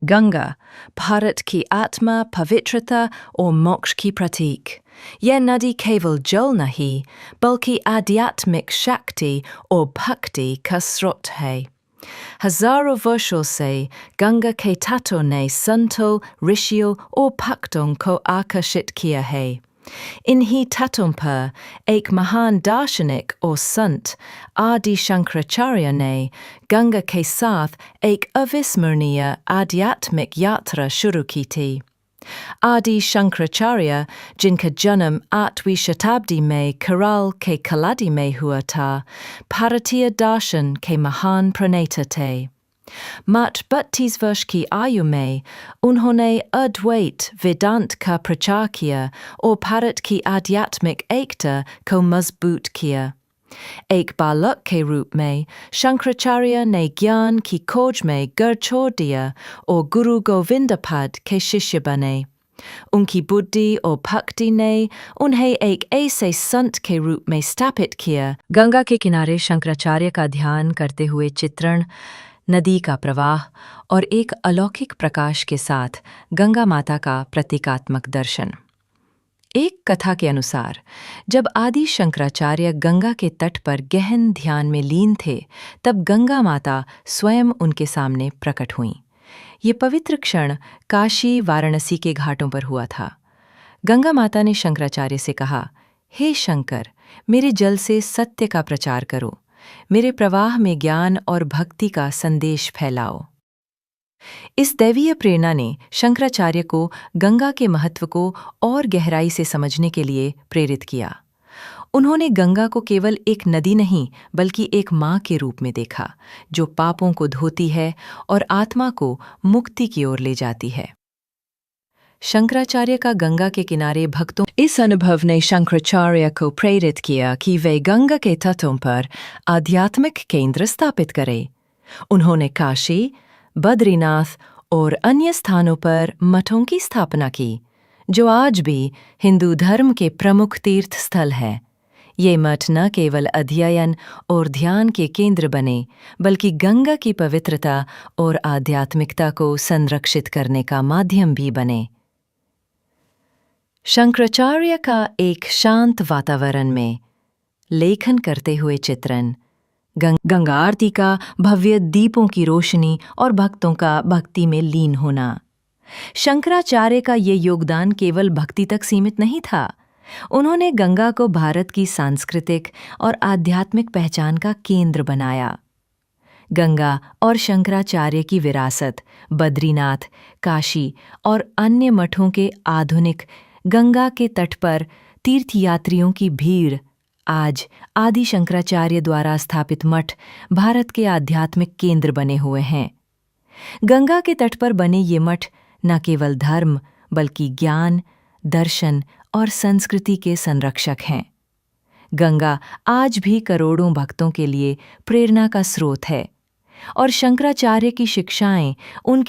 गंगा, भारत की आत्मा, पवित्रता और मोक्ष की प्रतीक। यह नदी केवल जल नहीं, बल्कि आध्यात्मिक शक्ति और भक्ति का स्रोत है। हजारों वर्षों से गंगा के तटों ने संतों, ऋषियों और भक्तों को आकर्षित किया है। इन्हीं तटों पर एक महान दार्शनिक और संत आदि शंकराचार्य ने गंगा के साथ एक अविस्मरणीय आध्यात्मिक यात्रा शुरू की थी। आदि शंकराचार्य, जिनका जन्म 8वीं शताब्दी में केरल के कलाडी में हुआ था, भारतीय दर्शन के महान प्रणेता थे। मात्र 32 वर्ष की आयु में उन्होंने अद्वैत वेदांत का प्रचार किया और भारत की आध्यात्मिक एकता को मजबूत किया। एक बालक के रूप में शंकराचार्य ने ज्ञान की खोज में घर छोड़ दिया और गुरु गोविंदपद के शिष्य बने। उनकी बुद्धि और भक्ति ने उन्हें एक ऐसे संत के रूप में स्थापित किया। गंगा के किनारे शंकराचार्य का ध्यान करते हुए चित्रण, नदी का प्रवाह और एक अलौकिक प्रकाश के साथ गंगा माता का प्रतीकात्मक दर्शन। एक कथा के अनुसार जब आदि शंकराचार्य गंगा के तट पर गहन ध्यान में लीन थे, तब गंगा माता स्वयं उनके सामने प्रकट हुईं। ये पवित्र क्षण काशी वाराणसी के घाटों पर हुआ था। गंगा माता ने शंकराचार्य से कहा, हे शंकर, मेरे जल से सत्य का प्रचार करो, मेरे प्रवाह में ज्ञान और भक्ति का संदेश फैलाओ। इस दैवीय प्रेरणा ने शंकराचार्य को गंगा के महत्व को और गहराई से समझने के लिए प्रेरित किया। उन्होंने गंगा को केवल एक नदी नहीं, बल्कि एक माँ के रूप में देखा, जो पापों को धोती है और आत्मा को मुक्ति की ओर ले जाती है। शंकराचार्य का गंगा के किनारे भक्तों इस अनुभव ने शंकराचार्य को प्रेरित किया कि वे गंगा के तटों पर आध्यात्मिक केंद्र स्थापित करें। उन्होंने काशी, बद्रीनाथ और अन्य स्थानों पर मठों की स्थापना की, जो आज भी हिंदू धर्म के प्रमुख तीर्थ स्थल हैं। ये मठ न केवल अध्ययन और ध्यान के केंद्र बने, बल्कि गंगा की पवित्रता और आध्यात्मिकता को संरक्षित करने का माध्यम भी बने। शंकराचार्य का एक शांत वातावरण में लेखन करते हुए चित्रण, गंगा आरती का भव्य दीपों की रोशनी और भक्तों का भक्ति में लीन होना। शंकराचार्य का ये योगदान केवल भक्ति तक सीमित नहीं था। उन्होंने गंगा को भारत की सांस्कृतिक और आध्यात्मिक पहचान का केंद्र बनाया। गंगा और शंकराचार्य की विरासत, बद्रीनाथ, काशी और अन्य मठों के आधुनिक गंगा के तट पर तीर्थयात्रियों की भीड़ आज आदि शंकराचार्य द्वारा स्थापित मठ भारत के आध्यात्मिक केंद्र बने हुए हैं। गंगा के तट पर बने ये मठ न केवल धर्म, बल्कि ज्ञान, दर्शन और संस्कृति के संरक्षक हैं। गंगा आज भी करोड़ों भक्तों के लिए प्रेरणा का स्रोत है और शंकराचार्य की शिक्षाएं उनके